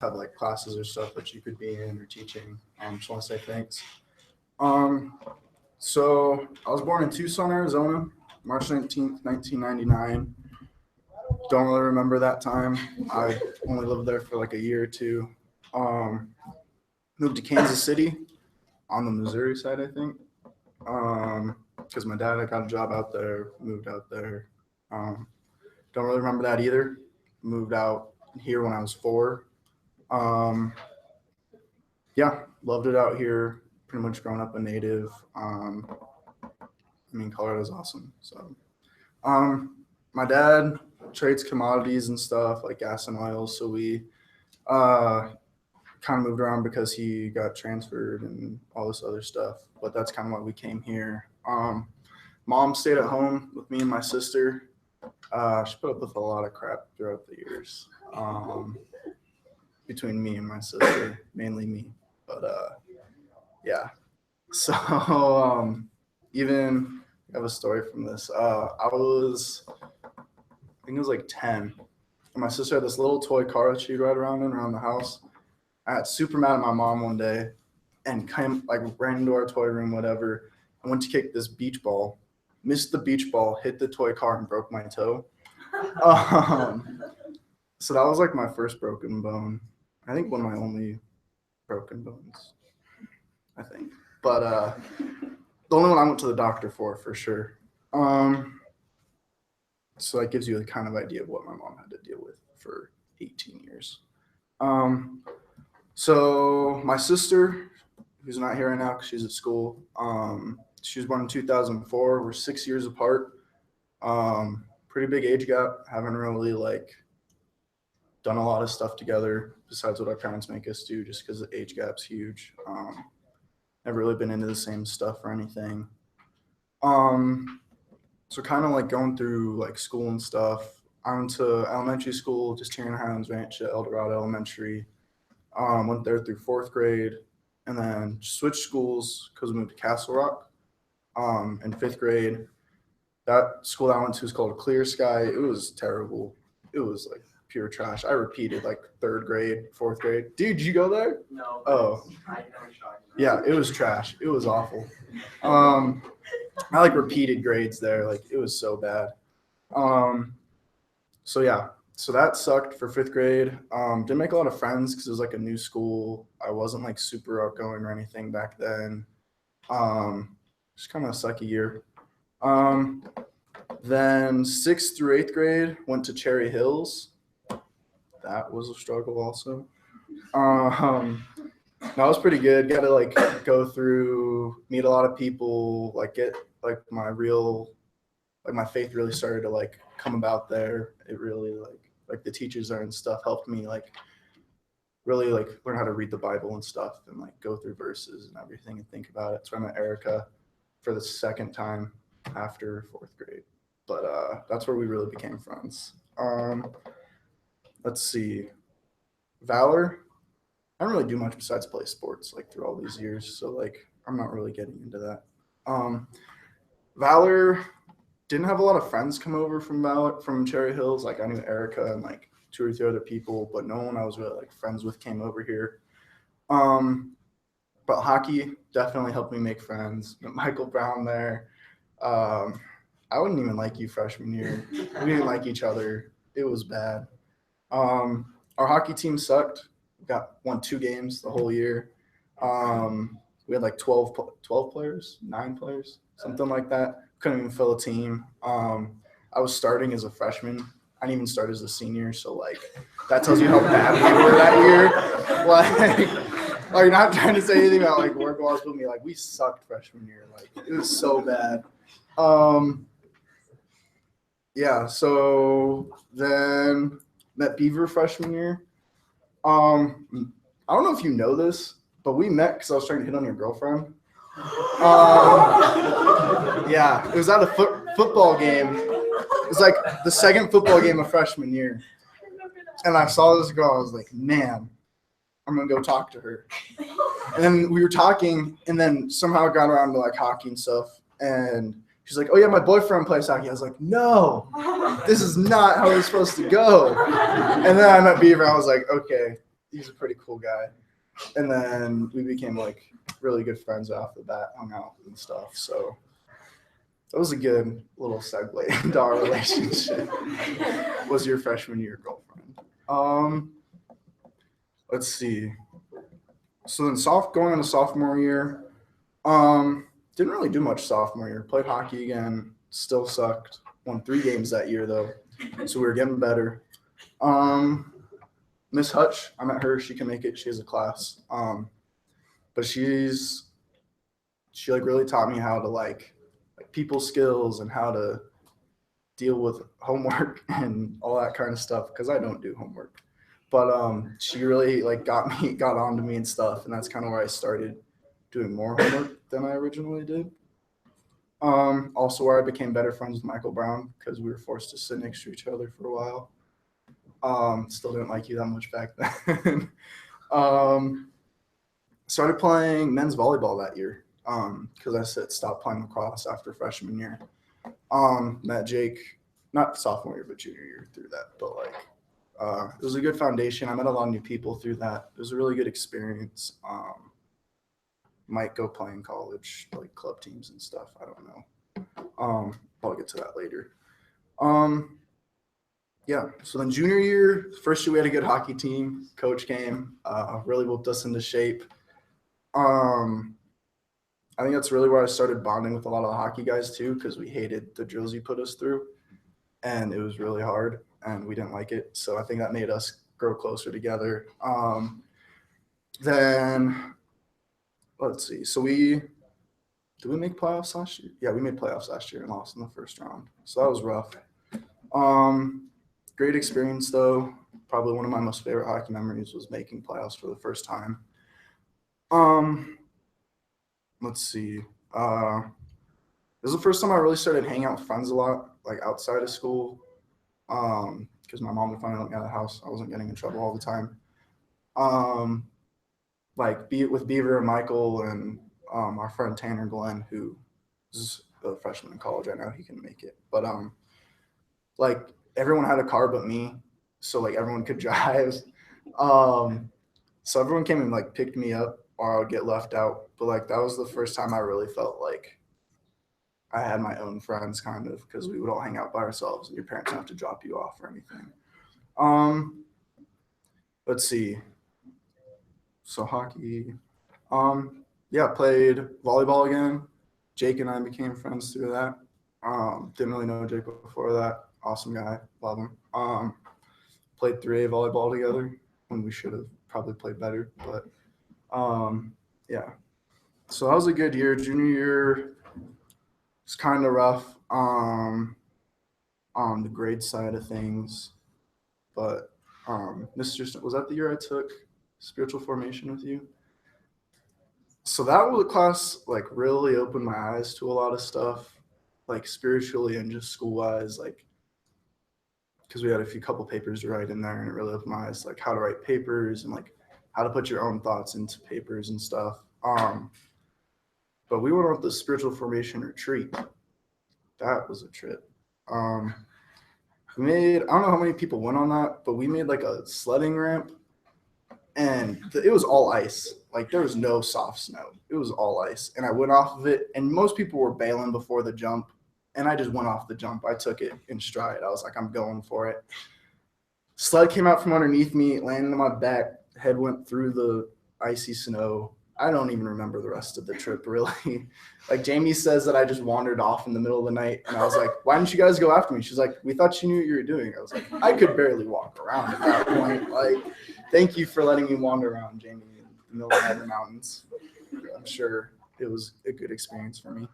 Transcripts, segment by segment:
have like classes or stuff that you could be in or teaching. Just want to say thanks. Um, so I was born in Tucson, Arizona, March 19th, 1999. Don't really remember that time. I only lived there for like a year or two. Um, Moved to Kansas City on the Missouri side, I think. Because my dad had got a job out there, moved out there. Um, don't really remember that either. Moved out here when I was 4. Um, yeah, loved it out here. Pretty much growing up a native. Colorado's awesome. So, my dad trades commodities and stuff like gas and oil. So we uh, kind of moved around because he got transferred and all this other stuff. But that's kind of why we came here. Mom stayed at home with me and my sister. She put up with a lot of crap throughout the years between me and my sister, mainly me. But yeah. So even I have a story from this. I think it was like 10. And my sister had this little toy car that she'd ride around in around the house. I got super mad at my mom one day and ran into our toy room, whatever. I went to kick this beach ball, missed the beach ball, hit the toy car, and broke my toe. So that was like my first broken bone. I think one of my only broken bones, I think. But the only one I went to the doctor for sure. So that gives you a kind of idea of what my mom had to deal with for 18 years. So my sister, who's not here right now because she's at school, she was born in 2004. We're 6 years apart. Pretty big age gap. Haven't really done a lot of stuff together besides what our parents make us do, just because the age gap's huge. Never really been into the same stuff or anything. So kind of going through school and stuff. I went to elementary school just here in Highlands Ranch at El Dorado Elementary. Went there through 4th grade, and then switched schools because we moved to Castle Rock in 5th grade. That school I went to is called Clear Sky. It was terrible. It was pure trash. I repeated 3rd grade, 4th grade. Dude, did you go there? No. Oh. I never shot you. Yeah, it was trash. It was awful. I repeated grades there. It was so bad. So yeah, so that sucked for 5th grade. Didn't make a lot of friends because it was a new school. I wasn't super outgoing or anything back then. Just kind of a sucky year. Then 6th through 8th grade went to Cherry Hills. That was a struggle also. That was pretty good. Got to go through, meet a lot of people, get my real, my faith really started to come about there. It really the teachers there and stuff helped me really learn how to read the Bible and stuff and go through verses and everything and think about it. So I met Erica for the second time after 4th grade. But that's where we really became friends. Let's see. Valor. I don't really do much besides play sports through all these years. So I'm not really getting into that. Valor didn't have a lot of friends come over from Cherry Hills. I knew Erica and 2 or 3 other people, but no one I was really friends with came over here. But hockey definitely helped me make friends. Met Michael Brown there. I wouldn't even like you freshman year. We didn't like each other. It was bad. Our hockey team sucked. Won 2 games the whole year. We had 12 players, 9 players, something like that. Couldn't even fill a team. I was starting as a freshman. I didn't even start as a senior. So that tells you how bad we were that year. You're not trying to say anything about work loss with me. We sucked freshman year. It was so bad. Yeah. So then met Beaver freshman year. I don't know if you know this, but we met because I was trying to hit on your girlfriend. Yeah, it was at a football game. It was the second football game of freshman year. And I saw this girl. I was like, man, I'm going to go talk to her. And then we were talking, and then somehow it got around to hockey and stuff. And she's like, oh, yeah, my boyfriend plays hockey. I was like, no, this is not how it's supposed to go. And then I met Beaver. I was like, okay, he's a pretty cool guy. And then we became like really good friends off the bat, hung out and stuff. So that was a good little segue into our relationship. Was your freshman year girlfriend? Let's see. So then going into sophomore year, didn't really do much sophomore year. Played hockey again, still sucked. Won 3 games that year though, so we were getting better. Miss Hutch, I met her. She can make it. She has a class. But she like really taught me how to like people skills and how to deal with homework and all that kind of stuff because I don't do homework. But she really like got on to me and stuff, and that's kind of where I started doing more homework than I originally did. Also where I became better friends with Michael Brown because we were forced to sit next to each other for a while. Still didn't like you that much back then. Started playing men's volleyball that year because I stopped playing lacrosse after freshman year. Met Jake, not sophomore year, but junior year through that. But like, it was a good foundation. I met a lot of new people through that. It was a really good experience. Might go play in college, like club teams and stuff. I don't know. I'll get to that later. Yeah. So then junior year, first year we had a good hockey team. Coach came, really whipped us into shape. I think that's really where I started bonding with a lot of the hockey guys too, because we hated the drills he put us through, and it was really hard, and we didn't like it. So I think that made us grow closer together. Then let's see. So did we make playoffs last year? Yeah, we made playoffs last year and lost in the first round. So that was rough. Great experience though. Probably one of my most favorite hockey memories was making playoffs for the first time. Let's see. This is the first time I really started hanging out with friends a lot, like outside of school. Because my mom would finally let me out of the house. I wasn't getting in trouble all the time. With Beaver and Michael and our friend Tanner Glenn, who is a freshman in college. I know he can make it, but like everyone had a car but me, so like everyone could drive. So everyone came and like picked me up, or I would get left out. But like that was the first time I really felt like I had my own friends, kind of, because we would all hang out by ourselves, and your parents don't have to drop you off or anything. Let's see. So hockey. Yeah, played volleyball again. Jake and I became friends through that. Didn't really know Jake before that. Awesome guy, love him. Played 3A volleyball together when we should have probably played better, but yeah. So that was a good year. Junior year was kind of rough on the grade side of things, but Mr. Was that the year I took spiritual formation with you? So that was a class like really opened my eyes to a lot of stuff, like spiritually and just school wise, like because we had a couple papers to write in there, and it really opened my eyes, like how to write papers and like how to put your own thoughts into papers and stuff. But we went on the spiritual formation retreat. That was a trip. I don't know how many people went on that, but we made like a sledding ramp, and it was all ice. Like there was no soft snow. It was all ice. And I went off of it, and most people were bailing before the jump, and I just went off the jump. I took it in stride. I was like, I'm going for it. Sled came out from underneath me, landed on my back, head went through the icy snow. I don't even remember the rest of the trip, really. Like Jamie says that I just wandered off in the middle of the night, and I was like, why didn't you guys go after me? She's like, we thought you knew what you were doing. I was like, I could barely walk around at that point. Like, thank you for letting me wander around, Jamie, in the middle of the mountains. I'm sure it was a good experience for me.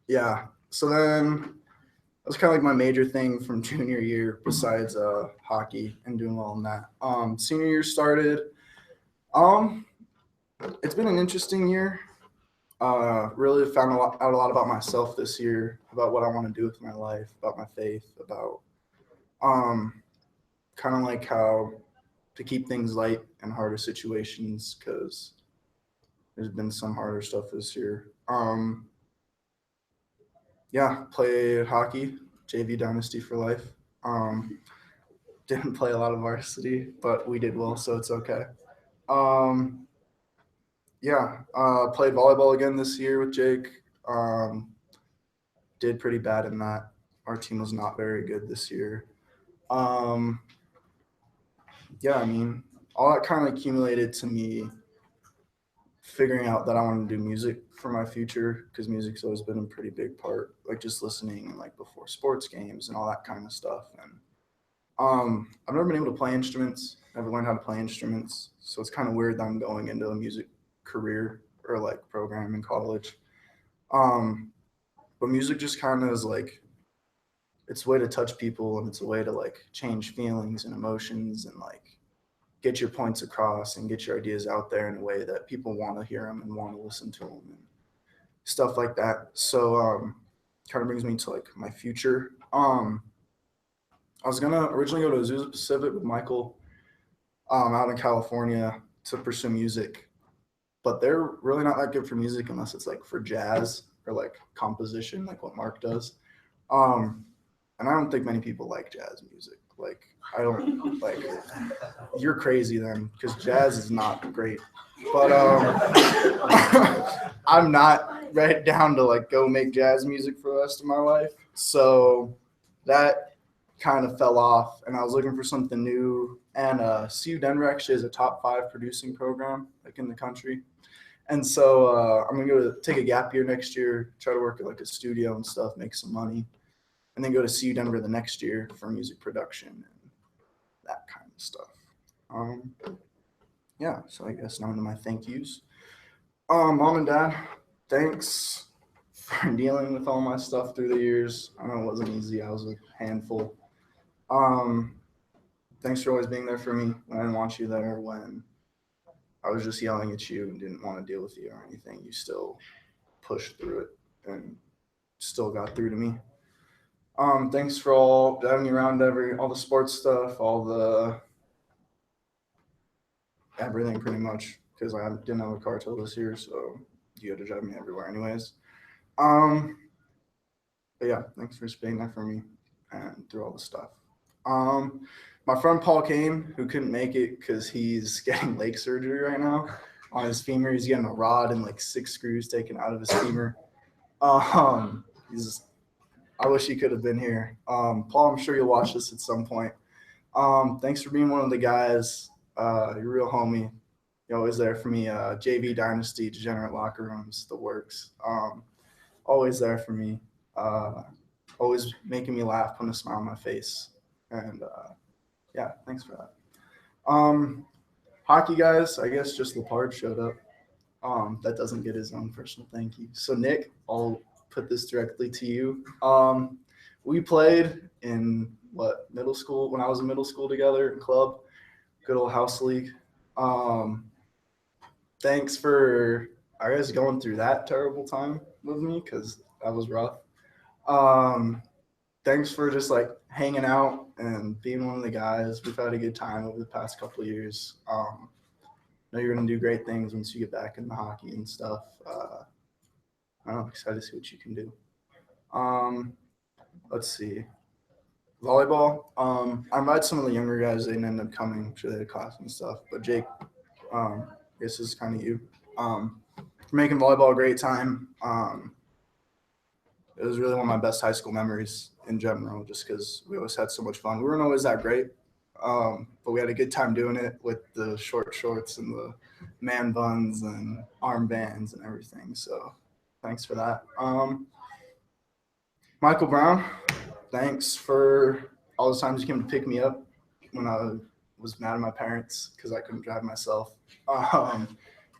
Yeah, so then that was kind of like my major thing from junior year besides hockey and doing well in that. Senior year started. It's been an interesting year. Really found out a lot about myself this year, about what I want to do with my life, about my faith, about kind of like how to keep things light in harder situations, because there's been some harder stuff this year. Yeah, played hockey, JV Dynasty for life. didn't play a lot of varsity, but we did well, so it's okay. Um, yeah, played volleyball again this year with Jake. Um, did pretty bad in that. Our team was not very good this year. Um, yeah, I mean, all that kind of accumulated to me figuring out that I want to do music for my future because music's always been a pretty big part, like just listening and like before sports games and all that kind of stuff. And I've never been able to play instruments, never learned how to play instruments, so it's kind of weird that I'm going into a music career or like program in college. Um, but music just kind of is like it's a way to touch people and it's a way to like change feelings and emotions and like get your points across and get your ideas out there in a way that people want to hear them and want to listen to them and stuff like that. So kind of brings me to like my future. I was gonna originally go to Azusa Pacific with Michael out in California to pursue music, but they're really not that good for music unless it's like for jazz or like composition, like what Mark does. Um, and I don't think many people like jazz music. Like I don't like. You're crazy then, because jazz is not great. But I'm not right down to like go make jazz music for the rest of my life. So that kind of fell off, and I was looking for something new. And CU Denver actually has a top 5 producing program like in the country. And so I'm gonna go to take a gap year next year, try to work at like a studio and stuff, make some money, and then go to CU Denver the next year for music production and that kind of stuff. Um, yeah, so I guess now to my thank yous. Mom and Dad, thanks for dealing with all my stuff through the years. I know it wasn't easy. I was a handful. Um, thanks for always being there for me when I didn't want you there, when I was just yelling at you and didn't want to deal with you or anything. You still pushed through it and still got through to me. Thanks for all having me around all the sports stuff, all the everything pretty much because I didn't have a car till this year, so you had to drive me everywhere anyways. Um, but yeah, thanks for being there for me and through all the stuff. Um, my friend Paul Kane, who couldn't make it because he's getting leg surgery right now on his femur. He's getting a rod and like 6 screws taken out of his femur. He's I wish he could have been here. Paul, I'm sure you'll watch this at some point. Thanks for being one of the guys. You're a real homie. You're always there for me. JV Dynasty, Degenerate Locker Rooms, the works. Always there for me. Always making me laugh, putting a smile on my face. And yeah, thanks for that. Hockey guys, I guess just Lepard showed up. That doesn't get his own personal thank you. So Nick, I'll put this directly to you. We played in middle school when I was in middle school together in club, good old house league. Thanks for I guess going through that terrible time with me because that was rough. Thanks for just like hanging out and being one of the guys. We've had a good time over the past couple of years. I know you're gonna do great things once you get back into hockey and stuff. I'm excited to see what you can do. Let's see. Volleyball. I invited some of the younger guys. They didn't end up coming. I'm sure they had class and stuff. But Jake, I guess this is kind of you. For making volleyball a great time. It was really one of my best high school memories in general, just because we always had so much fun. We weren't always that great, but we had a good time doing it with the short shorts and the man buns and armbands and everything. So thanks for that. Michael Brown, thanks for all the times you came to pick me up when I was mad at my parents because I couldn't drive myself.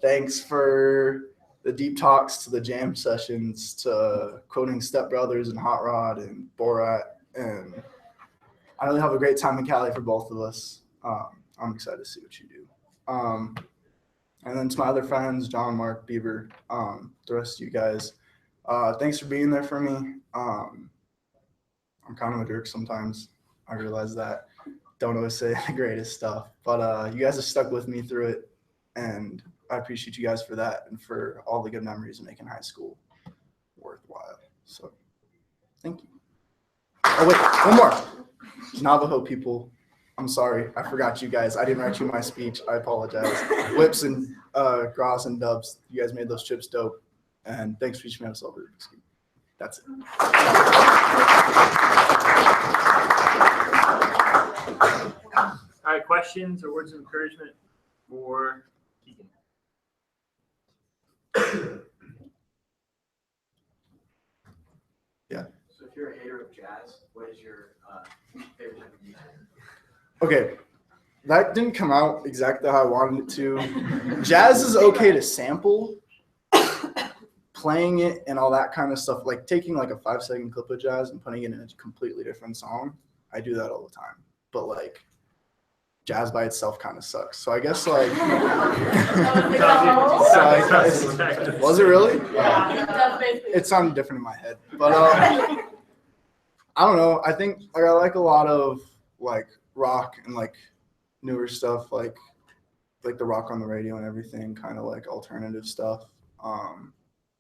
Thanks for the deep talks to the jam sessions to quoting Step Brothers and Hot Rod and Borat. And I really have a great time in Cali for both of us. I'm excited to see what you do. And then to my other friends, John, Mark, Bieber, the rest of you guys, thanks for being there for me. I'm kind of a jerk sometimes. I realize that. Don't always say the greatest stuff. But you guys have stuck with me through it. And I appreciate you guys for that and for all the good memories of making high school worthwhile. So thank you. Oh, wait, one more. Navajo people, I'm sorry. I forgot you guys. I didn't write you my speech. I apologize. Whips and Gross and Dubs, you guys made those chips dope. And thanks for teaching me how to solve Rubik's Cube. That's it. All right, questions or words of encouragement for Keegan? Yeah. So if you're a hater of jazz, what is your favorite type of music? Okay. That didn't come out exactly how I wanted it to. Jazz is okay to sample. Playing it and all that kind of stuff, like taking like a 5-second clip of jazz and putting it in a completely different song. I do that all the time. But like jazz by itself kind of sucks. So I guess like was it really? Yeah. It sounded different in my head. But I don't know. I think like I like a lot of like rock and like newer stuff, like the rock on the radio and everything, kind of like alternative stuff.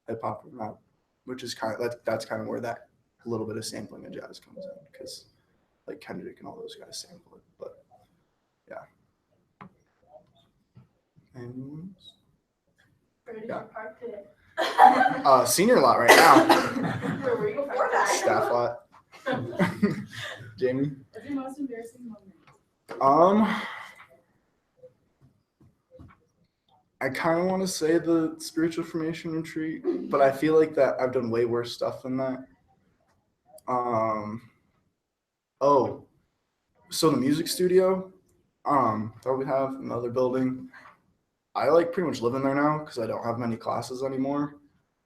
Hip hop and rap, which is kind of that's kind of where that little bit of sampling of jazz comes in, because like Kendrick and all those guys sample it. But yeah. Anyone else? Yeah. Senior lot right now. Where were you before that? Staff lot. Jamie. What's your most embarrassing moment? I kind of want to say the spiritual formation retreat, but I feel like that I've done way worse stuff than that. Oh, so the music studio, that we have in the other building, I like pretty much live in there now because I don't have many classes anymore.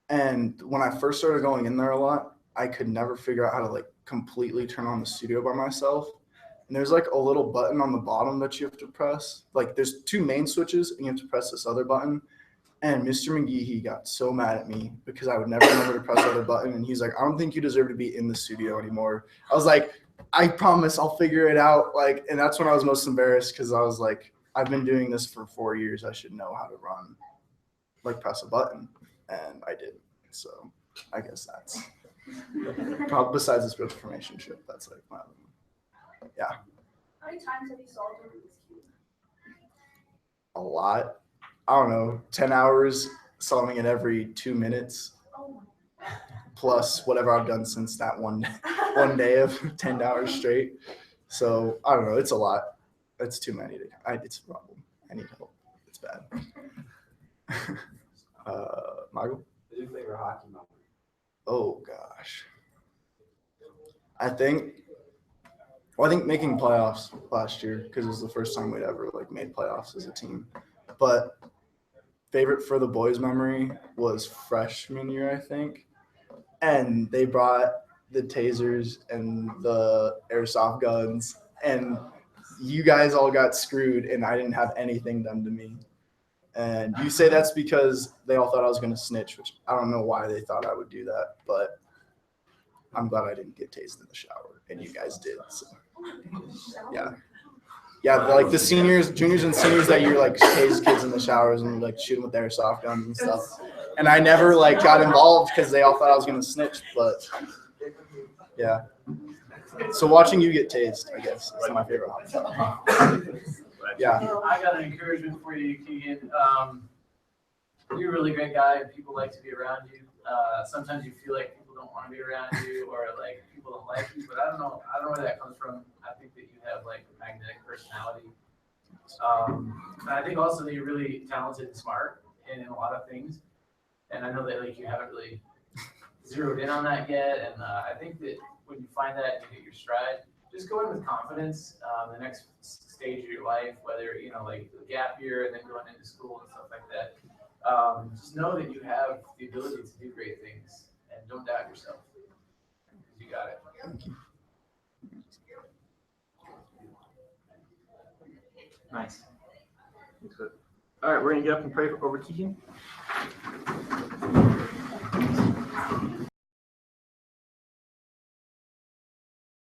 And when I first started going in there a lot, I could never figure out how to like completely turn on the studio by myself. And there's like a little button on the bottom that you have to press. Like there's 2 main switches and you have to press this other button. And Mr. McGee, he got so mad at me because I would never remember to press the other button. And he's like, I don't think you deserve to be in the studio anymore. I was like, I promise I'll figure it out. Like, and that's when I was most embarrassed because I was like, I've been doing this for 4 years. I should know how to run, like press a button. And I didn't. So I guess that's probably besides the spiritual formation trip. That's like my other one. Yeah. How many times have you solved a Rubik's Cube? A lot. I don't know, 10 hours solving it every 2 minutes, Oh plus whatever I've done since that one day of 10 hours straight. So I don't know. It's a lot. It's too many. It's a problem. I need help. It's bad. Michael? What's your favorite hockey moment? Oh gosh. I think making playoffs last year, because it was the first time we'd ever like made playoffs as a team. But favorite for the boys' memory was freshman year, I think. And they brought the tasers and the airsoft guns, and you guys all got screwed, and I didn't have anything done to me. And you say that's because they all thought I was going to snitch, which I don't know why they thought I would do that, but I'm glad I didn't get tased in the shower, and you guys did. So, yeah. Yeah, like the seniors, juniors, and seniors that you like tase kids in the showers and like shoot them with airsoft guns and stuff. And I never like got involved because they all thought I was gonna snitch. But yeah, so watching you get tased, I guess, is my favorite hobby. Yeah. I got an encouragement for you, Keegan. You're a really great guy, and people like to be around you. Sometimes you feel like people don't want to be around you, or like people don't like you. But I don't know where that comes from. I think that you have like a magnetic personality. And I think also that you're really talented and smart in a lot of things. And I know that like you haven't really zeroed in on that yet. And I think that when you find that and you hit your stride, just go in with confidence. The next stage of your life, whether like the gap year and then going into school and stuff like that, just know that you have the ability to do great things, and don't doubt yourself. You got it. Thank you. Nice. All right, we're gonna get up and pray over Keegan.